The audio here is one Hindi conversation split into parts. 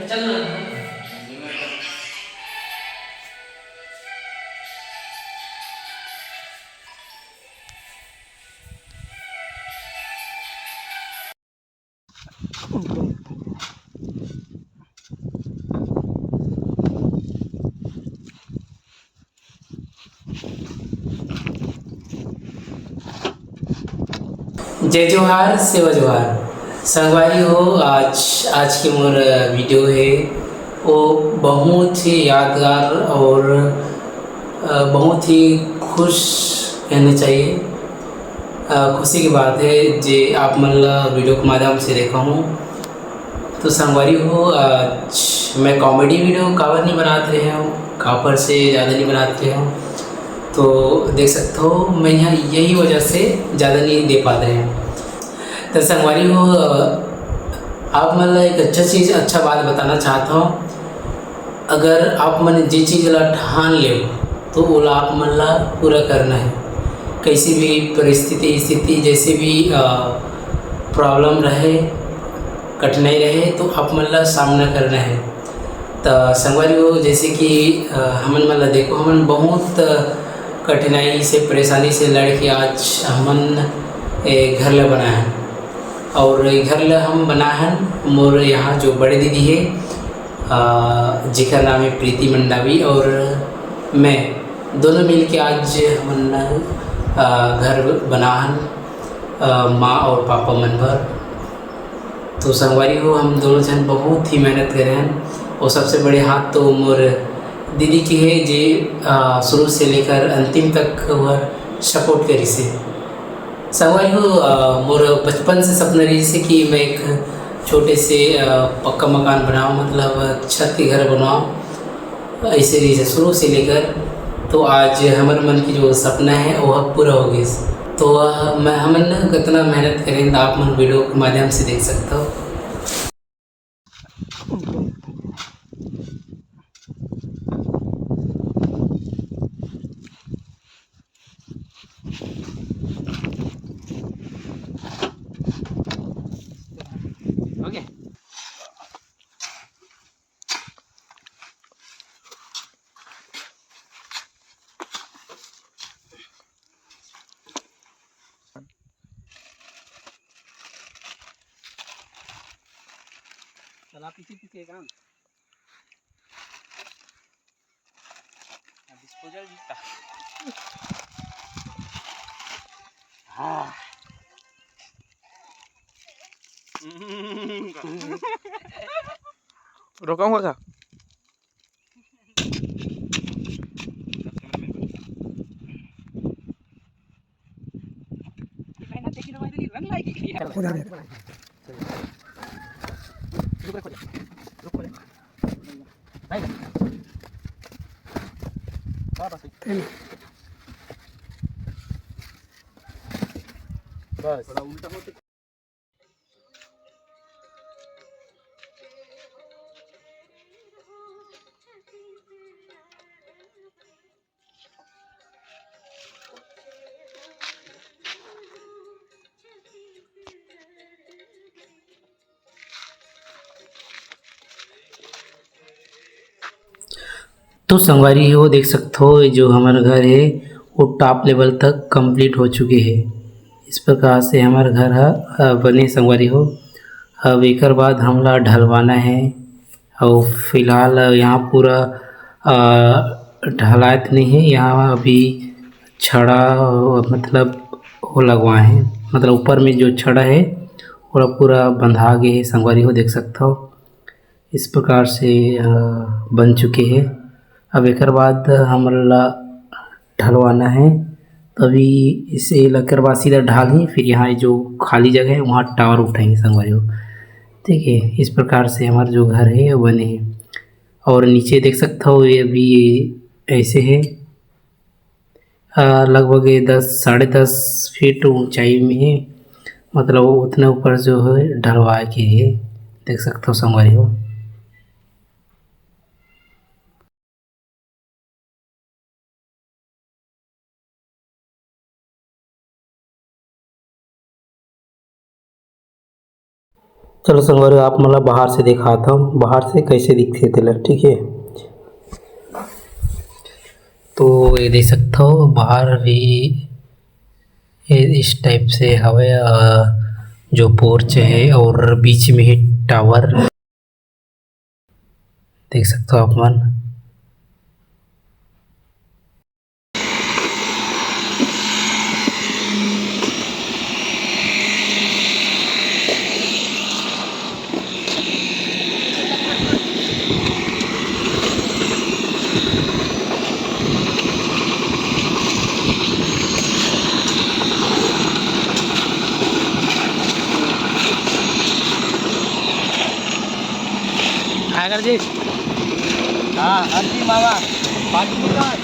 चल ना। जय जोहार सेवा जोहार संगवारी हो। आज आज की मोर वीडियो है वो बहुत ही यादगार और बहुत ही खुश रहना चाहिए। खुशी की बात है जे आप मन ला वीडियो के माध्यम से देखा हूँ। तो संगवारी हो, आज मैं कॉमेडी वीडियो काबर नहीं बनाते रहे हूँ, काबर से ज़्यादा नहीं बनाते रहे हूँ। तो देख सकते हो मैं यहाँ यही वजह से ज़्यादा नहीं दे पाते हैं। तो संगवारी हो, आप मतलब एक अच्छा चीज़ अच्छा बात बताना चाहता हूँ। अगर आप मन जी चीज़ ला ठान ले तो ओला आप मन ला पूरा करना है। कैसी भी परिस्थिति स्थिति जैसे भी प्रॉब्लम रहे, कठिनाई रहे, तो आप मन ला सामना करना है। तो संगवारी हो, जैसे कि हमन मन ला देखो, हमन बहुत कठिनाई से परेशानी से लड़ के आज हमन घर ला बनाए हैं। और ये घर ला हम बना है मोर यहाँ जो बड़े दीदी है, जिसका नाम है प्रीति मंडावी, और मैं दोनों मिल के आज हमन घर बना है, माँ और पापा मन भर। तो संगवारी हो, हम दोनों जन बहुत ही मेहनत करे हैं। और सबसे बड़े हाथ तो मोर दीदी की है, जे शुरू से लेकर अंतिम तक वह सपोर्ट करी से। संगवारी हो, मोर बचपन से सपना रही से कि मैं एक छोटे से पक्का मकान बनाऊँ, मतलब छत के घर बनाऊँ। ऐसे रही से शुरू से लेकर, तो आज हमारे मन की जो सपना है वह पूरा हो गया। तो मैं हमन कितना मेहनत करें आप मन वीडियो के माध्यम से देख सकते हो। ओके, चला पीछे पीछे काम डिस्पोजल जीता। हाँ। रोका हुआ था। बस तो संगवारी हो, देख सकते हो ये जो हमारा घर है वो टॉप लेवल तक कंप्लीट हो चुके हैं। इस प्रकार से हमारा घर है बने संगवारी हो। अब एक बाद हमला ढलवाना है। और फिलहाल यहाँ पूरा ढलात नहीं है, यहाँ अभी छड़ा मतलब वो लगवाए हैं, मतलब ऊपर में जो छड़ा है पूरा पूरा बंधा गए है। संगवारी हो, देख सकते हो इस प्रकार से बन चुके हैं। अब एक बाद हमला ढलवाना है, तभी इसे लगकर बाद सीधा ढाल ही फिर यहाँ जो खाली जगह है वहाँ टावर उठाएंगे संगवारी हो। ठीक है, इस प्रकार से हमारा जो घर है वो बने हैं। और नीचे देख सकते हो ये भी ऐसे है, लगभग ये 10 साढ़े 10 फीट ऊंचाई में है, मतलब उतने ऊपर जो है ढलवा के है। देख सकते हो संगवारी हो। चलो संगवारी आप मला बाहर से दिखाता हूँ, बाहर से कैसे दिखते टेलर, ठीक है। तो ये देख सकते हो बाहर भी इस टाइप से हवे जो पोर्च है और बीच में ही टावर देख सकते हो आप मन। आगर जी हाँ अर्जी मामा बाकी निकाल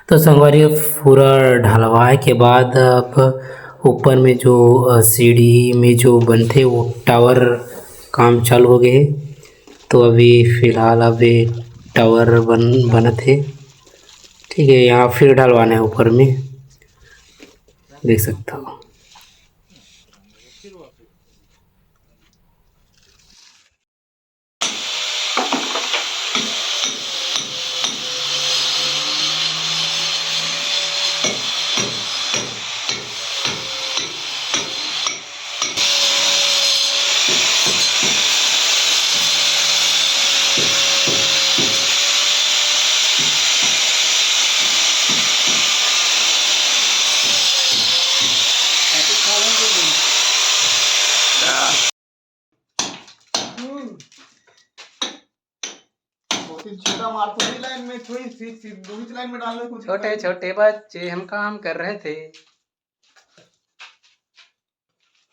तो संगवारी पूरा ढलवाए के बाद अब ऊपर में जो सीढ़ी में जो बनते वो टावर काम चालू हो गए। तो अभी फ़िलहाल अभी टावर बनत है, ठीक है। यहाँ फिर ढलवाना है ऊपर में, देख सकते हो। छोटा मारतो लाइन में थोड़ी दूसरी लाइन में डालने कुछ छोटे छोटे बच्चे हम काम कर रहे थे।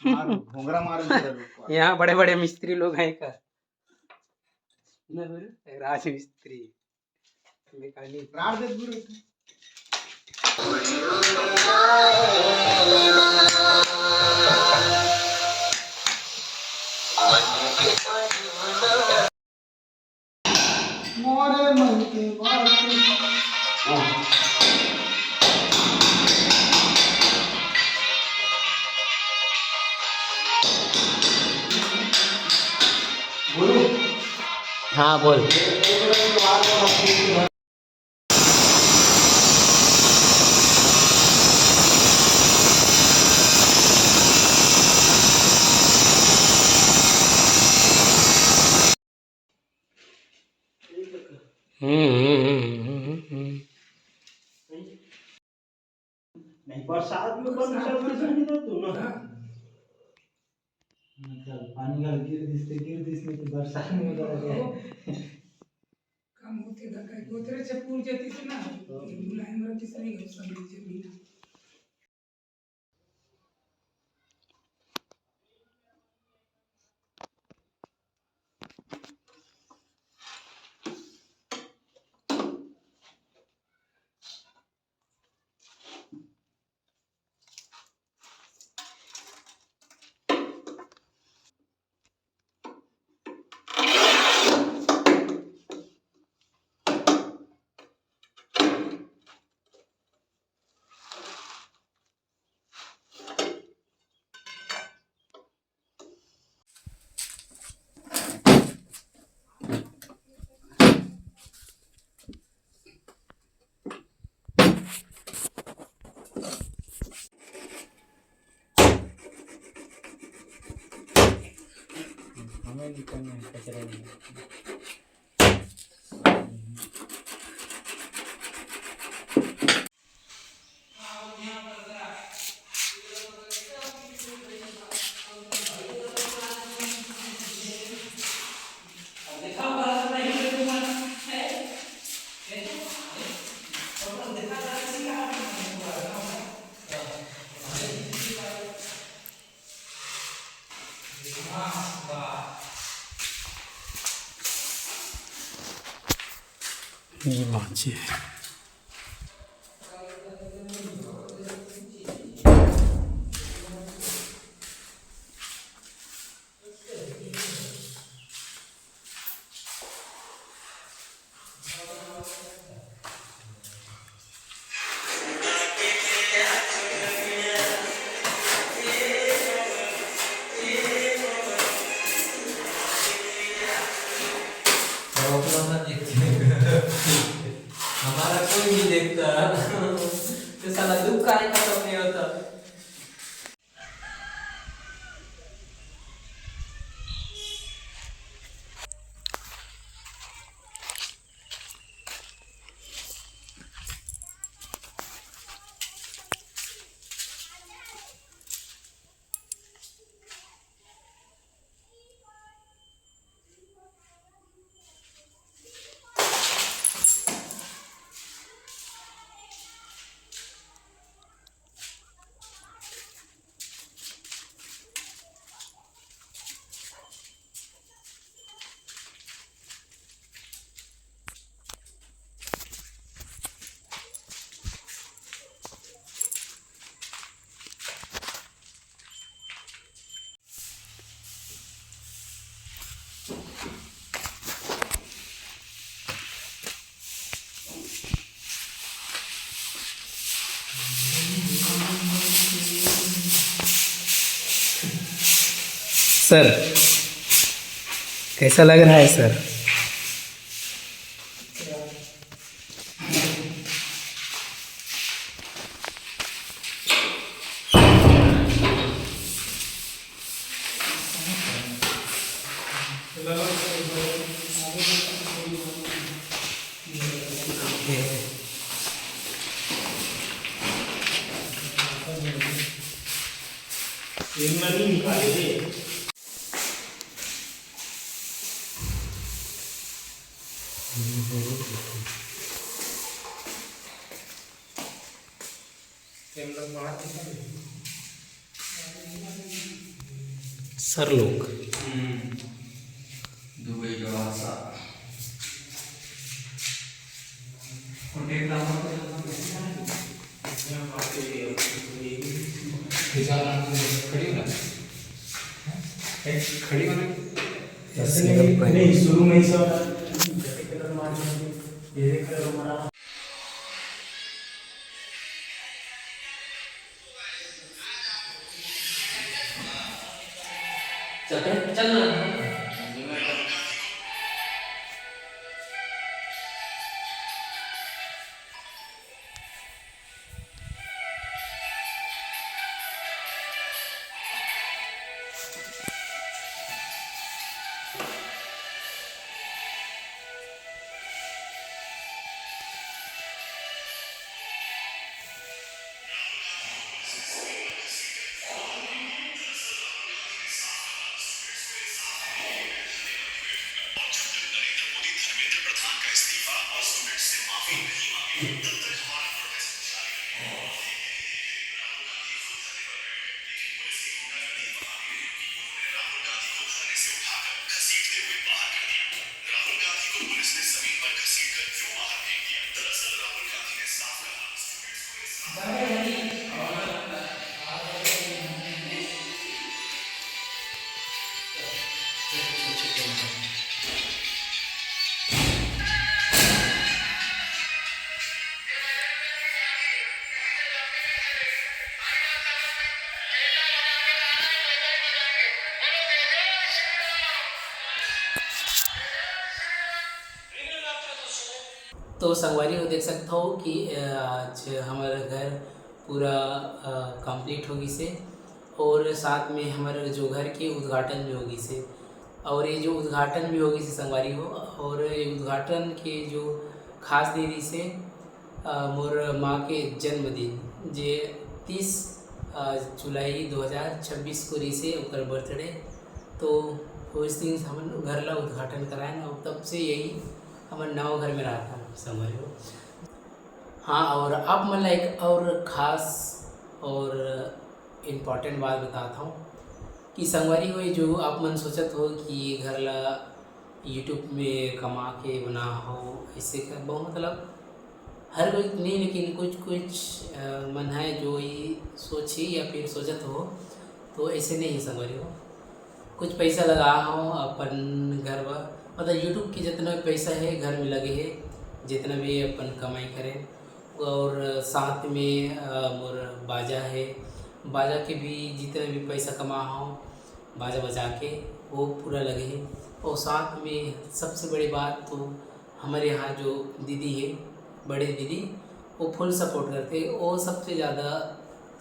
घोंगरा मार यहाँ बड़े बड़े मिस्त्री लोग हैं का, राज मिस्त्री मैकेनिक। राड दे दूर मोरे मन के बोलो हाँ बोल। नहीं बरसात में नहीं तो ना मतलब पानी का गिर दिसते तो बरसात में काम होते था काय गोत्रे से पूर जाती थी ना लाइन में किस नहीं सब जमीन हमें भी करना है कचरा नहीं। ये बात है। सर कैसा लग रहा है सर? सर लोग दुबई का भाषा नहीं शुरू में ही सब तो संगवारी हो देख सकता हो कि आज हमारा घर पूरा कंप्लीट होगी से, और साथ में हमारे जो घर के उद्घाटन भी होगी से, और ये जो उद्घाटन भी होगी से संगवारी हो, और ये उद्घाटन के जो खास देरी से मोर माँ के जन्मदिन जे 30 जुलाई 2026 को रही से ओकर बर्थडे, तो उस दिन हम घर ला उद्घाटन कराए ना, और तब से यही हमारे नवा घर में रहा था समझ लो। हाँ, और अब मैं एक और ख़ास और इम्पॉर्टेंट बात बताता हूँ कि संगवारी हो जो आप मन सोचत हो कि घर ला यूट्यूब में कमा के बना हो, इससे कर बहुत मतलब हर कोई नहीं, लेकिन कुछ मन है जो ये सोची या फिर सोचत हो, तो ऐसे नहीं संगवारी हो। कुछ पैसा लगा हो अपन घर व मतलब यूट्यूब के जितना भी पैसा है घर में लगे है, जितना भी अपन कमाई करें, और साथ में मोर बाजा है, बाजा के भी जितना भी पैसा कमा हो बाजा बजा के वो पूरा लगे है। और साथ में सबसे बड़ी बात तो हमारे यहाँ जो दीदी है, बड़े दीदी, वो फुल सपोर्ट करते, वो सबसे ज़्यादा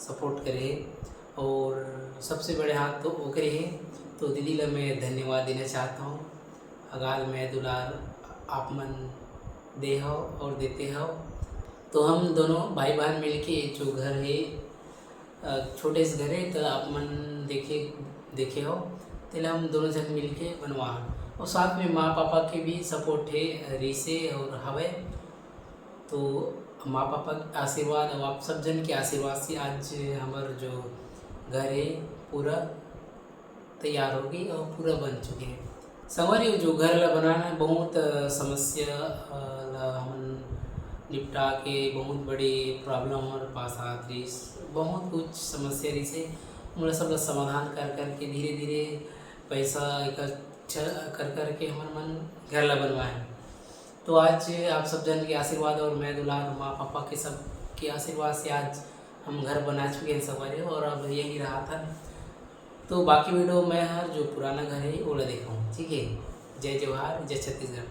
सपोर्ट करे, और सबसे बड़े हाथ तो ओकरे है। तो दीदी ला मैं धन्यवाद देना चाहता हूँ। अगाल मैं दुलार आप मन दे हो और देते हो, तो हम दोनों भाई बहन मिलके जो घर है छोटे से घर है, तो आप मन देखे हो, तो हम दोनों जन मिलके बनवा, और साथ में माँ पापा के भी सपोर्ट है रीसे और हवे। तो माँ पापा के आशीर्वाद और आप सब जन के आशीर्वाद से आज हमारा जो घर है पूरा तैयार होगी और पूरा बन चुके हैं। संगवारी जो घर ला बनाना बहुत समस्या ला हम निपटा के बहुत बड़ी प्रॉब्लम हमारे पास आती, बहुत कुछ समस्या रही से मतलब सब समाधान कर के धीरे धीरे पैसा इकट्ठा कर के हमारे मन घर ला बनवाए। तो आज आप सब जन के आशीर्वाद और मैं दुलार माँ पापा के सब के आशीर्वाद से आज हम घर बना चुके हैं संगवारी, और अब यही रहा था। तो बाकी वीडियो मैं हर जो पुराना घर है वो ला दिखाऊँ, ठीक है। जय जवाहर, जय छत्तीसगढ़।